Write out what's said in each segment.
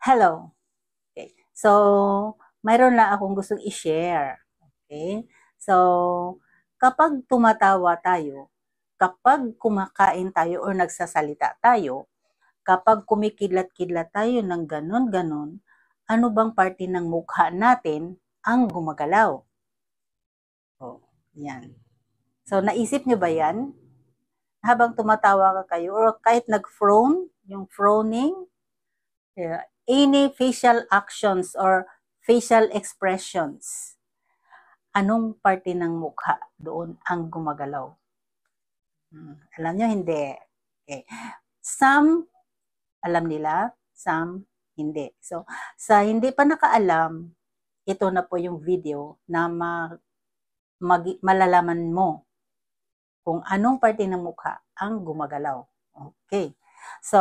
Hello. Okay. So, mayroon na akong gustong i-share. Okay? So, kapag tumatawa tayo, kapag kumakain tayo or nagsasalita tayo, kapag kumikidlat-kidlat tayo ng ganon-ganon, ano bang parte ng mukha natin ang gumagalaw? Oh, yan. So, naisip nyo ba yan? Habang tumatawa ka kayo or kahit nag-frown, yung frowning, any facial actions or facial expressions, anong parte ng mukha doon ang gumagalaw? Alam nyo, hindi. Okay. Some, alam nila, some, hindi. So, sa hindi pa nakaalam, ito na po yung video na malalaman mo kung anong parte ng mukha ang gumagalaw. Okay. So,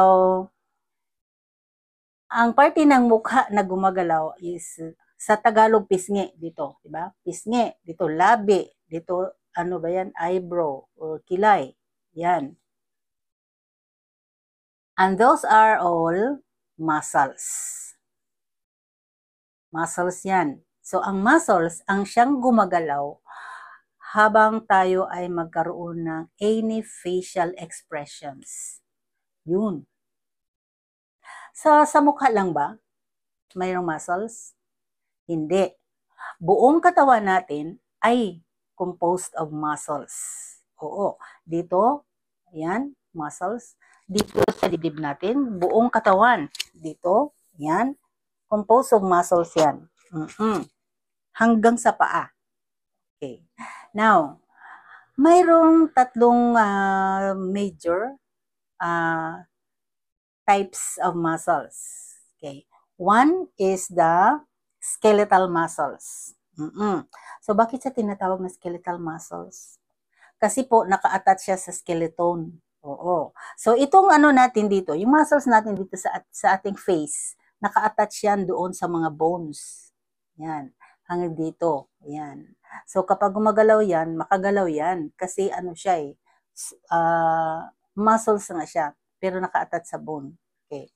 ang parte ng mukha na gumagalaw is sa Tagalog pisngi dito, di ba? Pisngi, dito labi, dito ano ba yan? Eyebrow or kilay. Yan. And those are all muscles. Muscles yan. So ang muscles, ang siyang gumagalaw habang tayo ay magkaroon ng any facial expressions. Yun. Sa mukha lang ba? Mayroong muscles? Hindi. Buong katawan natin ay composed of muscles. Oo. Dito, yan, muscles. Dito sa dibdib natin, buong katawan. Dito, yan, composed of muscles yan. Hanggang sa paa. Okay. Now, mayroong tatlong major types of muscles. Okay. One is the skeletal muscles. So, bakit siya tinatawag na skeletal muscles? Kasi po, naka-attach siya sa skeleton. Oo. So, itong ano natin dito, yung muscles natin dito sa ating face, naka-attach yan doon sa mga bones. Yan. Hanggang dito. Yan. So, kapag gumagalaw yan, makagalaw yan. Kasi ano siya muscles nga siya, pero naka-attach sa bone. Okay.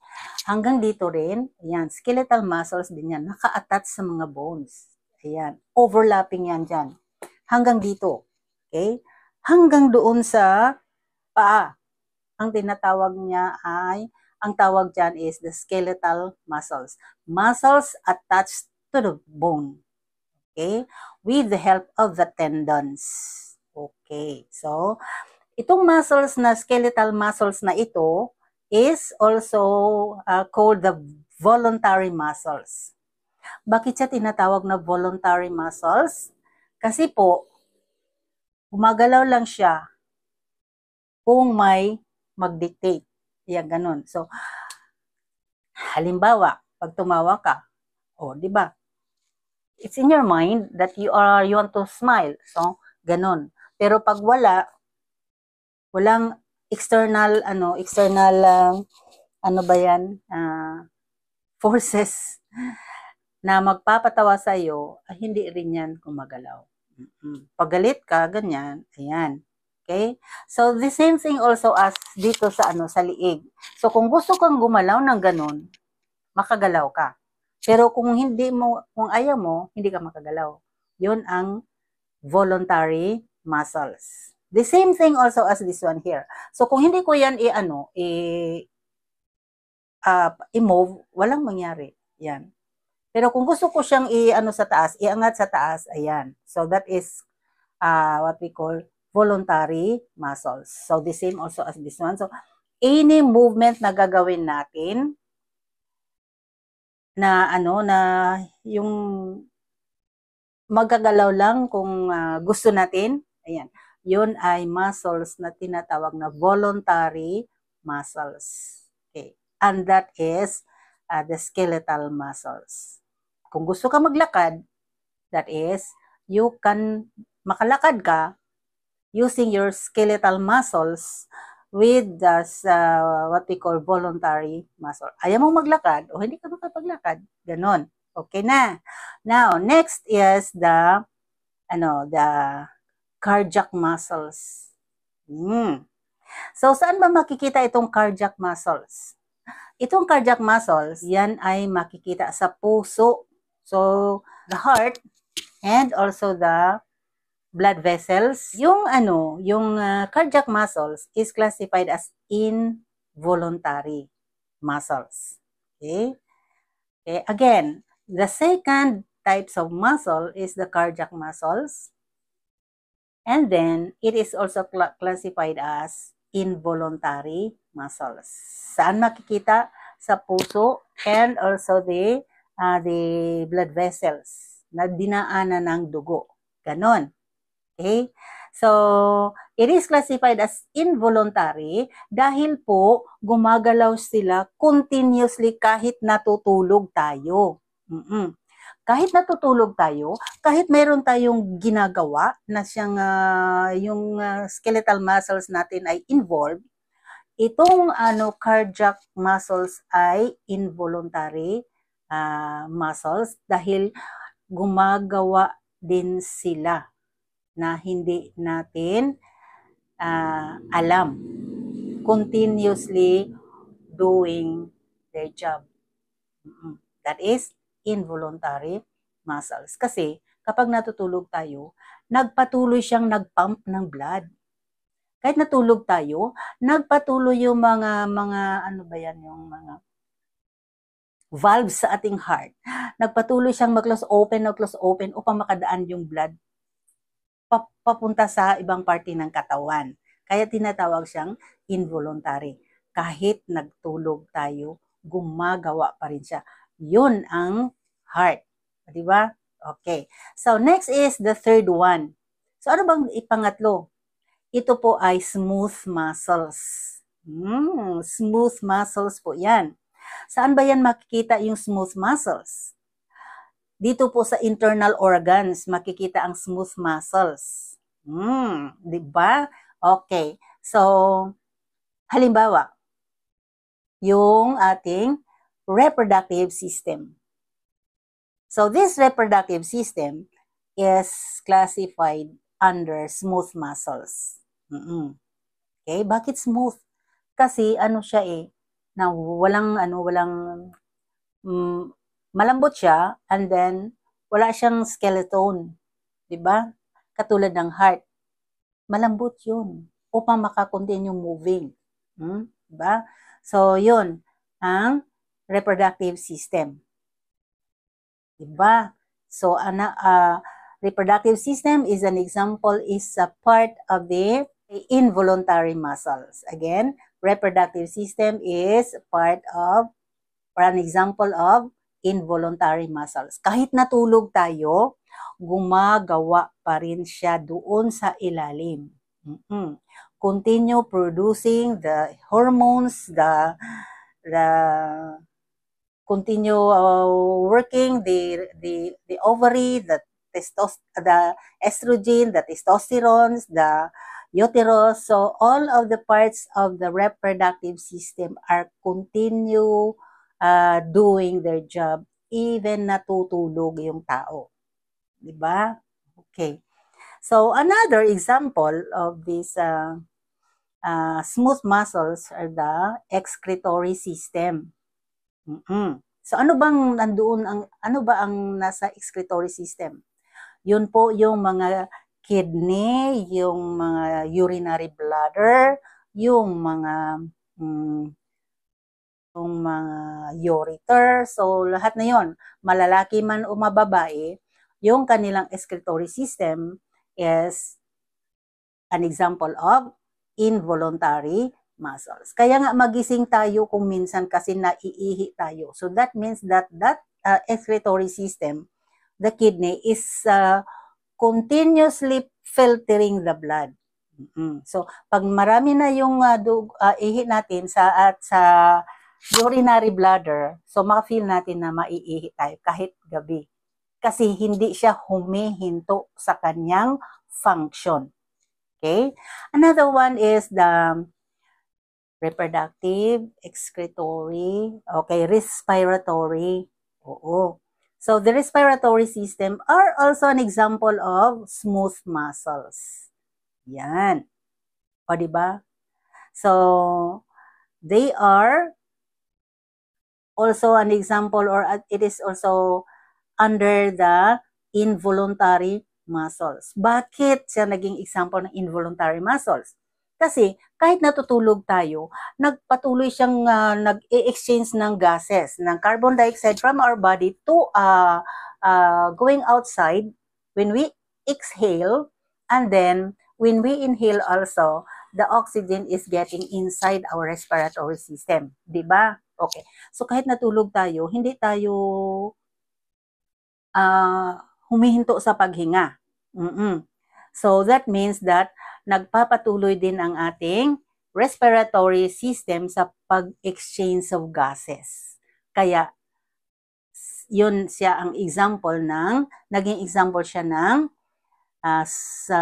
Hanggang dito rin, ayan, skeletal muscles din yan, naka-attach sa mga bones. Ayan, overlapping yan dyan. Hanggang dito. Okay? Hanggang doon sa paa. Ang tinatawag niya ay, ang tawag dyan is the skeletal muscles. Muscles attached to the bone. Okay? With the help of the tendons. Okay. So, itong muscles na, skeletal muscles na ito, is also called the voluntary muscles. Bakit siya tinatawag na voluntary muscles? Kasi po, gumagalaw lang siya kung may mag-dictate. Yan, ganun. So, halimbawa, pag tumawa ka, di ba? It's in your mind that you want to smile. So, ganun. Pero pag walang external forces na magpapatawa sa iyo, hindi rin yan gumagalaw. Pag galit ka, ganyan, ayan. Okay? So the same thing also as dito sa liig. So kung gusto kang gumalaw ng ganun, makagalaw ka. Pero kung ayaw mo, hindi ka makagalaw. 'Yun ang voluntary muscles. The same thing also as this one here. So, kung hindi ko yan i-move, walang mangyari. Yan. Pero kung gusto ko siyang sa taas, iangat sa taas, ayan. So, that is what we call voluntary muscles. So, the same also as this one. So, any movement na gagawin natin na yung magagalaw lang kung gusto natin, ayan. Yun ay muscles na tinatawag na voluntary muscles. Okay. And that is the skeletal muscles. Kung gusto ka maglakad, that is, makalakad ka using your skeletal muscles with what we call voluntary muscle. Ayaw mong maglakad o hindi ka makapaglakad. Ganon. Okay na. Now, next is the cardiac muscles. So, saan ba makikita itong cardiac muscles? Itong cardiac muscles, yan ay makikita sa puso. So, the heart and also the blood vessels. Yung cardiac muscles is classified as involuntary muscles. Okay? Okay, again, the second types of muscle is the cardiac muscles. And then, it is also classified as involuntary muscles. Saan makikita? Sa puso and also the blood vessels na dinaanan ng dugo. Ganon. Okay? So, it is classified as involuntary dahil po gumagalaw sila continuously kahit natutulog tayo. Kahit natutulog tayo, kahit mayroon tayong ginagawa na siyang yung skeletal muscles natin ay involved, itong cardiac muscles ay involuntary muscles dahil gumagawa din sila na hindi natin alam. Continuously doing their job. That is involuntary muscles. Kasi kapag natutulog tayo, nagpatuloy siyang nagpump ng blood. Kahit natulog tayo, nagpatuloy yung mga yung mga valves sa ating heart. Nagpatuloy siyang mag-close open upang makadaan yung blood papunta sa ibang parte ng katawan. Kaya tinatawag siyang involuntary. Kahit nagtulog tayo, gumagawa pa rin siya. Yun ang heart. Di ba? Okay. So, next is the third one. So, ano bang ipangatlo? Ito po ay smooth muscles. Smooth muscles po yan. Saan ba yan makikita yung smooth muscles? Dito po sa internal organs, makikita ang smooth muscles. Di ba? Okay. So, halimbawa, yung ating reproductive system. So, this reproductive system is classified under smooth muscles. Okay, bakit smooth? Kasi siya na malambot siya and then wala siyang skeleton, 'di ba? Katulad ng heart. Malambot 'yun upang maka-continue moving. 'Di ba? So, 'yun ang reproductive system. 'Di ba? So, reproductive system is an example, is a part of the involuntary muscles. Again, reproductive system is part of or an example of involuntary muscles. Kahit natulog tayo, gumagawa pa rin siya doon sa ilalim. Continue producing the hormones, the continue working the ovary, the estrogen, the testosterone, the uterus. So all of the parts of the reproductive system are continue doing their job even natutulog yung tao. Diba? Okay. So another example of these smooth muscles are the excretory system. So ano bang ano ba ang nasa excretory system? Yun po yung mga kidney, yung mga urinary bladder, yung mga ureter. So lahat na yon, malalaki man o mababae, yung kanilang excretory system is an example of involuntary muscles. Kaya nga magising tayo kung minsan kasi naiihi tayo. So that means that excretory system, the kidney, is continuously filtering the blood. So pag marami na yung ihi natin sa urinary bladder, so maka-feel natin na maiihi tayo kahit gabi. Kasi hindi siya humihinto sa kanyang function. Okay? Another one is the reproductive, excretory, okay, respiratory. Oo. So the respiratory system are also an example of smooth muscles. Yan. O, diba? So they are also an example, or it is also under the involuntary muscles. Bakit siya naging example ng involuntary muscles? Kasi kahit natutulog tayo, nagpatuloy siyang nag-exchange ng gases, ng carbon dioxide from our body to going outside when we exhale, and then when we inhale also, the oxygen is getting inside our respiratory system. Diba? Okay. So kahit natulog tayo, hindi tayo humihinto sa paghinga. So that means that nagpapatuloy din ang ating respiratory system sa pag-exchange of gases. Kaya yun siya ang example naging example siya ng sa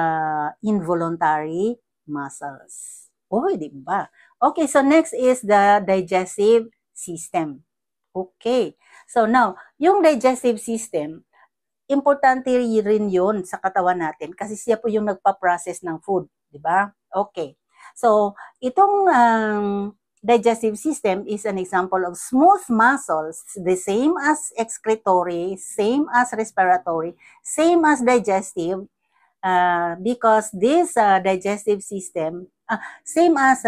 involuntary muscles. Di ba? Okay, so next is the digestive system. Okay. So now, yung digestive system, importante rin yun sa katawan natin kasi siya po yung nagpa-process ng food, di ba? Okay. So, itong digestive system is an example of smooth muscles, the same as excretory, same as respiratory, same as digestive, because this digestive system, same as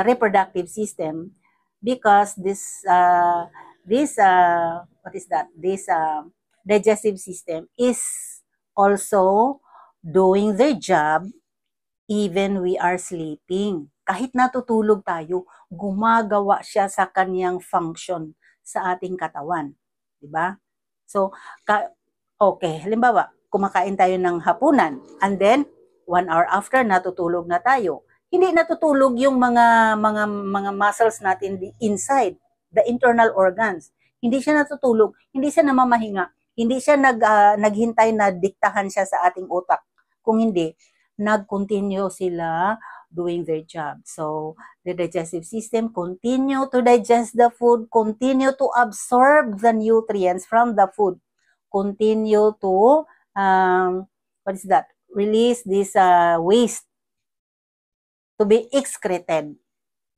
reproductive system, because this what is that? This digestive system is also doing their job even we are sleeping. Kahit natutulog tayo, gumagawa siya sa kanyang function sa ating katawan. Diba? So, okay, halimbawa, kumakain tayo ng hapunan, and then 1 hour after natutulog na tayo. Hindi natutulog yung mga muscles natin inside the internal organs. Hindi siya natutulog, hindi siya namamahinga, hindi siya naghintay na diktahan siya sa ating utak. Kung hindi, nag-continue sila doing their job. So, the digestive system continue to digest the food, continue to absorb the nutrients from the food, continue to, what is that? Release this waste to be excreted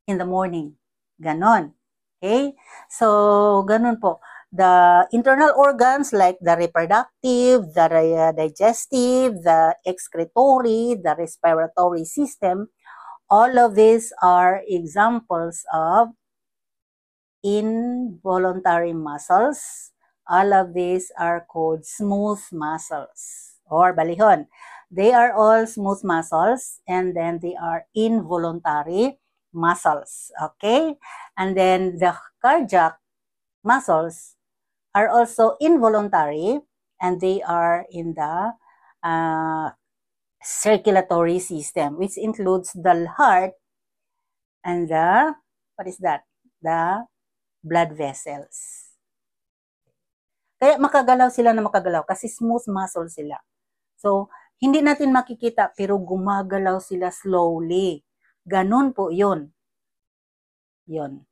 in the morning. Ganon. Okay? So, ganon po. The internal organs like the reproductive, the digestive, the excretory, the respiratory system, all of these are examples of involuntary muscles. All of these are called smooth muscles or balihon. They are all smooth muscles, and then they are involuntary muscles. Okay? And then the cardiac muscles are also involuntary, and they are in the circulatory system, which includes the heart and the, what is that? The blood vessels. Kaya makagalaw sila na makagalaw kasi smooth muscle sila. So, hindi natin makikita pero gumagalaw sila slowly. Ganun po yun. Yun.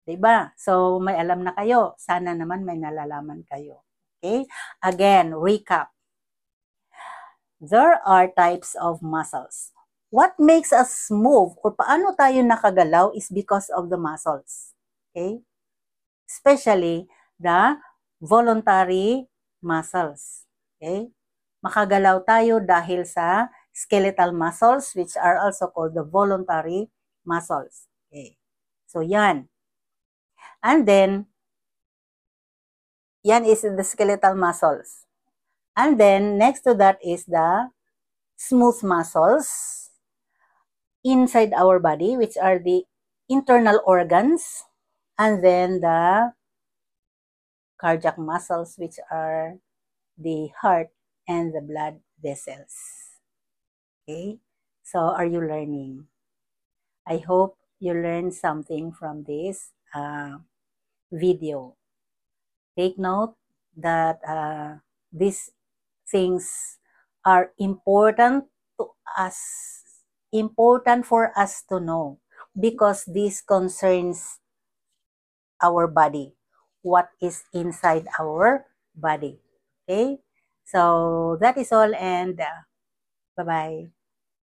Diba? So, may alam na kayo. Sana naman may nalalaman kayo. Okay? Again, recap. There are types of muscles. What makes us move or paano tayo nakagalaw is because of the muscles. Okay? Especially the voluntary muscles. Okay? Makagalaw tayo dahil sa skeletal muscles, which are also called the voluntary muscles. Okay? So, yan. And then, yan is the skeletal muscles. And then, next to that is the smooth muscles inside our body, which are the internal organs. And then, the cardiac muscles, which are the heart and the blood vessels. Okay? So, are you learning? I hope you learned something from this video. Take note that these things are important to us, important for us to know, because this concerns our body, what is inside our body. Okay? So, that is all, and bye-bye.